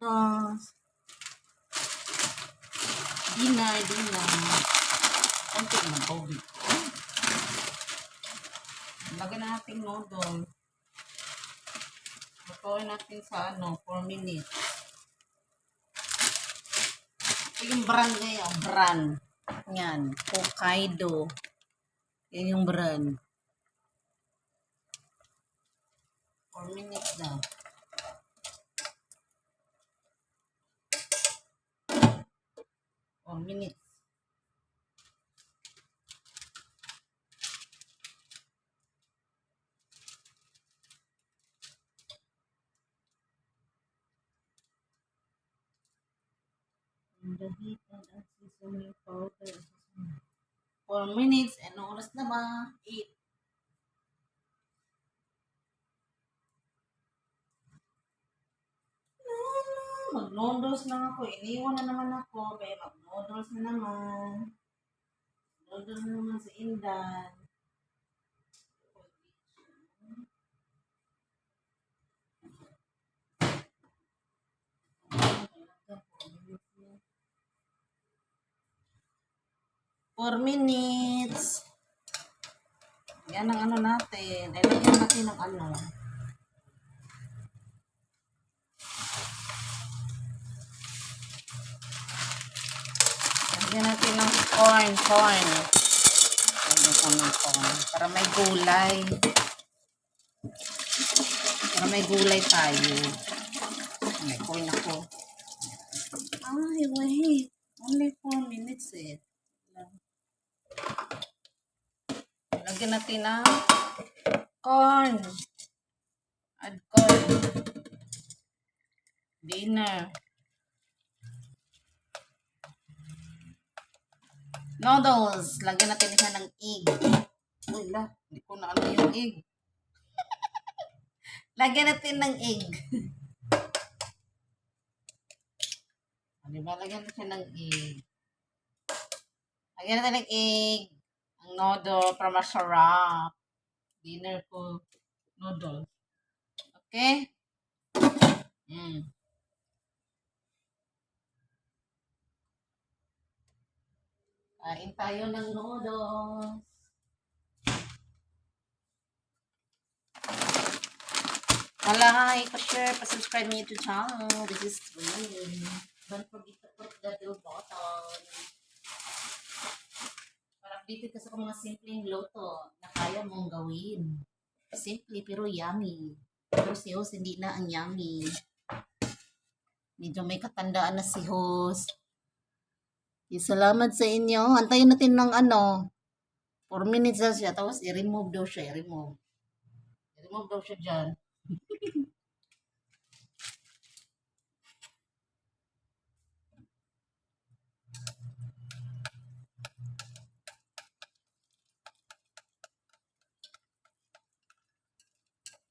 noodles. Dinner. Konti ng tubig. Lagyan na natin noodle. Lutuin natin sa 4 minutes. Ito yung brand ngayon. Brand. Yan. Hokkaido. Yan yung brand. 4 minutes na. Minutes. The heat and seasoning powder. 4 minutes. Ano oras na ba? 8. Mag-noodles lang ako. Iniwan na naman ako. Kaya mag-noodles na naman. Noodles na naman sa Indan. Four minutes. Yan ang ano natin. Ilagyan natin ng ano. Lagyan natin ng corn. Lagyan ko ng corn. Para may gulay. Para may gulay tayo. May corn ako. Ay, wait. Only 4 minutes eh. Lagyan natin ng corn. Add corn. Dinner. Noodles. Lagyan natin siya ng egg. Uy, hindi ko na ano yung egg. Lagyan natin ng egg. Diba? Lagyan natin siya ng egg. Lagyan natin ng egg. Ang noodle para masarap. Dinner ko. Noodle. Okay? Kain tayo ng noodles. Like, pa-share, pa-subscribe mo YouTube channel. This is free. Don't forget to put the bell button. Para updated ka sa mga simpleng luto na kaya mong gawin. Simple pero yummy. Pero si host hindi na ang yummy. Medyo may katandaan na si host. Salamat sa inyo. Antayin natin ng 4 minutes na siya. Tapos i-remove daw siya. I-remove daw siya dyan.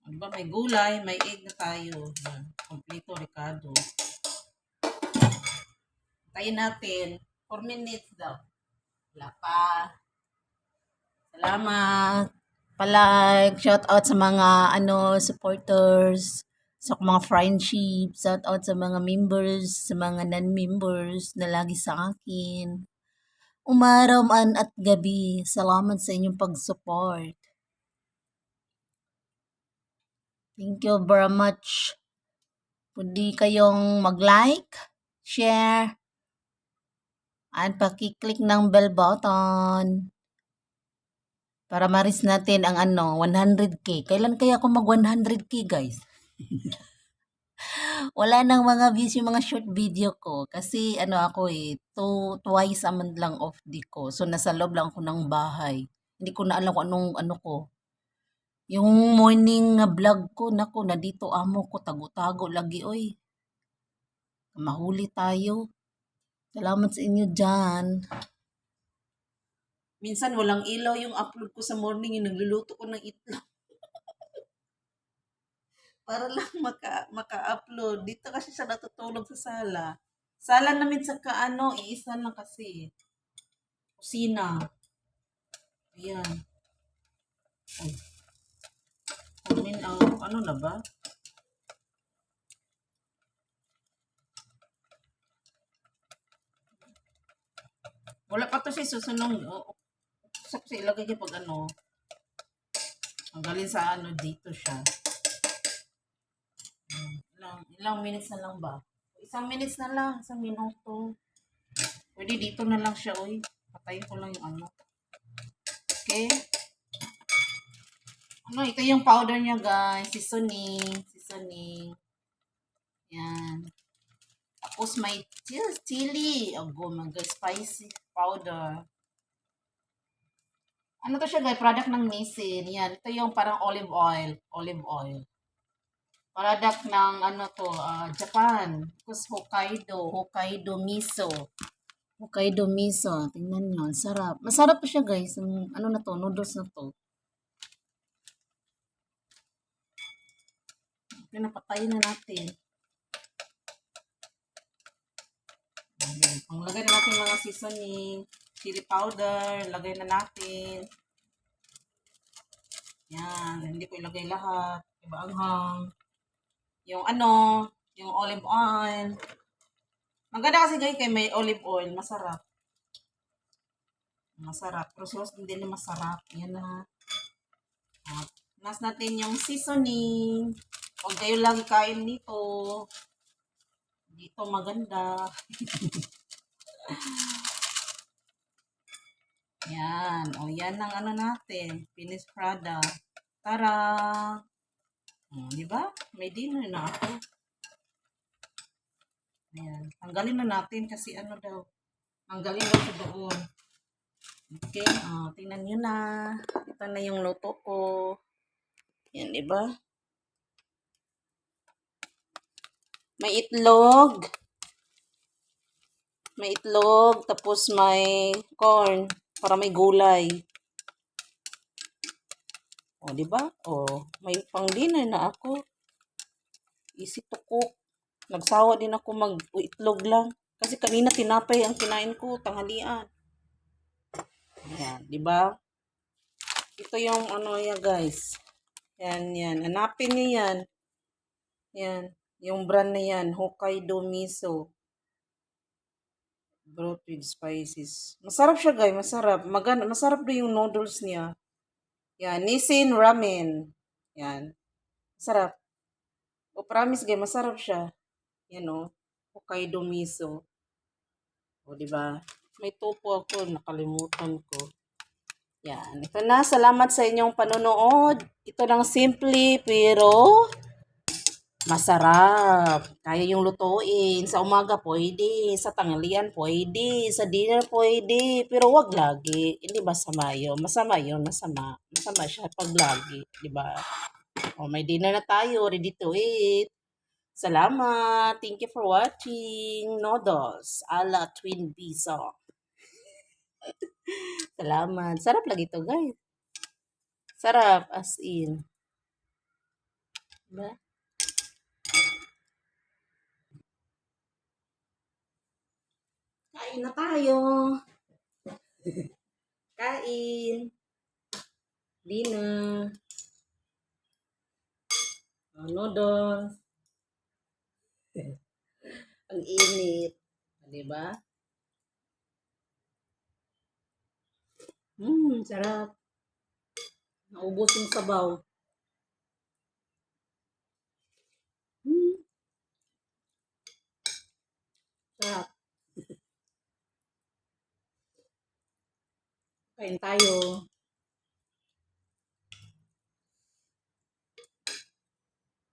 Diba, may gulay, may egg na tayo. Kompleto, Ricardo. Tayo natin. 4 minutes daw. Wala pa. Salamat. Palike. Shout out sa mga supporters. Sa mga friendship. Shout out sa mga members. Sa mga non-members na lagi sa akin. Umaraw man at gabi. Salamat sa inyong pag-support. Thank you very much. Pwede kayong mag-like, share, at pakiclick ng bell button para maris natin ang 100k. Kailan kaya ako mag 100k, guys? Wala nang mga views yung mga short video ko kasi ako twice a month lang off di ko. So nasa loob lang ako ng bahay. Hindi ko na alam kung anong ko. Yung morning vlog ko, nako, na dito amo ko, tago-tago lagi, oy. Mahuli tayo. Salamat sa inyo dyan. Minsan walang ilaw yung upload ko sa morning, yung nagluluto ko ng itlog. Para lang maka-upload. Dito kasi siya natutulog sa sala. Sala namin sa iisa lang kasi. Kusina. Ayan. Ay. Ano na ba? Wala pa to siya susunong. Gusto ko siya ilagay niya pag ano. Ang galing sa ano, dito siya. Ilang minutes na lang ba? Isang minutes na lang. Isang minuto. Pwede dito na lang siya, uy. Patayin ko lang yung ano. Okay. Ano, ito yung powder niya, guys. Seasoning. Seasoning. Yan. Tapos may chili. Oh, mga spicy powder. Ano to siya, guys? Product ng Nissin. Yan. Ito yung parang olive oil. Olive oil. Product ng ano to, Japan. Tapos Hokkaido. Hokkaido miso. Hokkaido miso. Tingnan nyo. Sarap. Masarap to siya, guys. Yung, ano na to, noodles na to. Pinapatayin na natin. Ang lagay na natin mga seasoning. Chili powder. Lagay na natin. Yan. Hindi ko ilagay lahat. Iba anghang. Yung ano, yung olive oil. Maganda kasi guys kay may olive oil. Masarap. Masarap. Pero sauce hindi na masarap. Yan na. Nas natin yung seasoning. Huwag kayo lagi kain dito. Dito maganda. Yan. O yan ang ano natin. Finished product. Tara! Di ba? May dinner na ako. Ayan. Tanggalin na natin kasi ano daw. Tanggalin daw sa doon. Okay. Tingnan nyo na. Ito na yung luto ko. Yan, di ba? May itlog. May itlog. Tapos may corn. Para may gulay. O, di ba? O, may pang dinner na ako. Easy to cook. Nagsawa din ako mag-itlog lang. Kasi kanina tinapay ang kinain ko, tanghalian. Ayan, di ba? Ito yung ano yan, guys. Yan, yan. Hanapin niyo yan. Yan. Yung brand na yan, Hokkaido Miso. Broth with spices. Masarap siya, guys. Masarap. Masarap din yung noodles niya. Yan. Nissin Ramen. Yan. Masarap. O, promise, guys. Masarap siya. Yan, o. Hokkaido Miso. O, diba? May tofu ako. Nakalimutan ko. Yan. Ito na. Salamat sa inyong panonood. Ito lang simple pero masarap. Kaya yung lutuin. Sa umaga pwede. Sa tanghalian pwede. Sa dinner pwede. Pero wag lagi. Hindi masama yun. Masama yun. Masama. Masama siya pag lagi. Diba? O, may dinner na tayo. Ready to eat. Salamat. Thank you for watching. Noodles. Ala Twin Piso. Salamat. Sarap lagi to, guys. Sarap. As in. Diba? Kain na tayo. Kain. Dinner. Noodles. Ang init. Diba? Sarap. Naubos yung sabaw. Sarap. Kain tayo.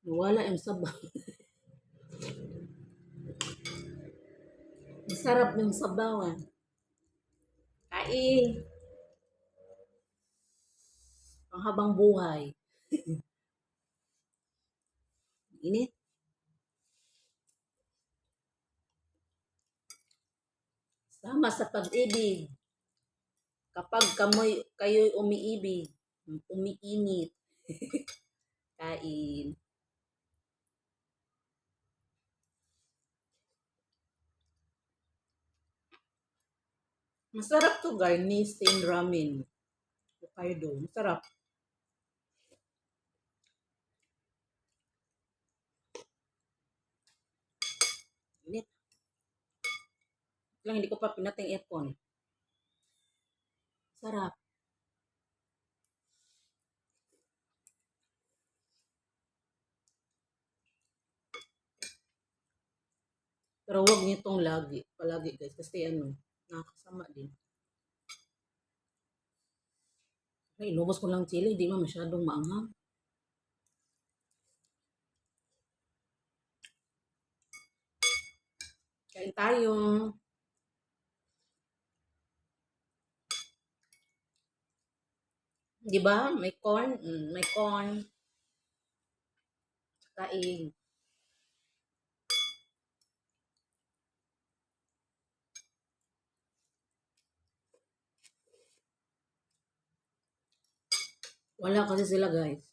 Wala yung sabaw. Masarap yung sabaw ah. Kain. Ang habang buhay. Init. Sama sa pag-ibig. Kapag kayo'y umiibig, umiinit. Kain. Masarap to guys, Nissin Ramen. Hokkaido. Masarap. Init. Lang hindi ko pa pinating aircon. Sarap. Pero wag nitong lagi. Palagi guys. Kasi ano, nakakasama din. Ay, inubos ko lang chili. Di man masyadong maanghang. Kain tayo. Di ba? May corn. May corn. Kain. Wala kasi sila guys.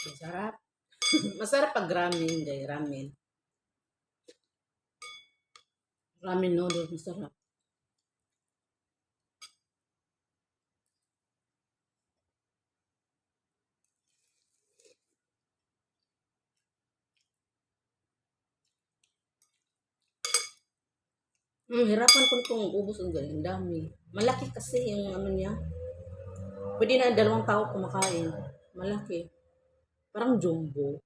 Masarap. Masarap pag ramen guys. Ramen. Ramen noodles. Masarap. Hirapan ko itong ubos ang ganyan. Ang dami. Malaki kasi yung ano niya. Pwede na dalawang tao kumakain. Malaki. Parang jumbo.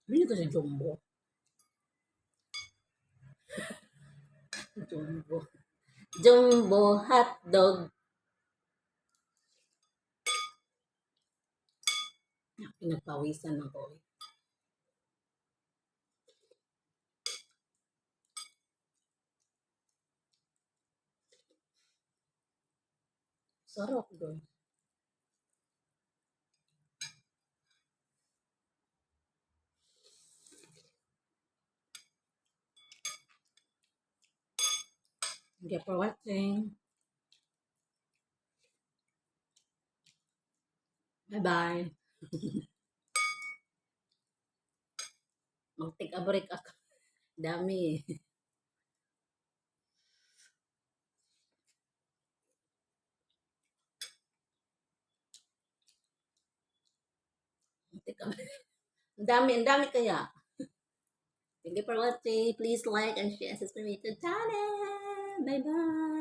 Ano yun kasi jumbo? Jumbo. Jumbo hotdog. Pinagpawisan ako. Sarap doon. Thank you for watching. Bye-bye. Mag-take a break ako. Dami eh. Take a break. Ang dami kaya. Thank you for watching. Please like and share and subscribe to the channel. Bye-bye.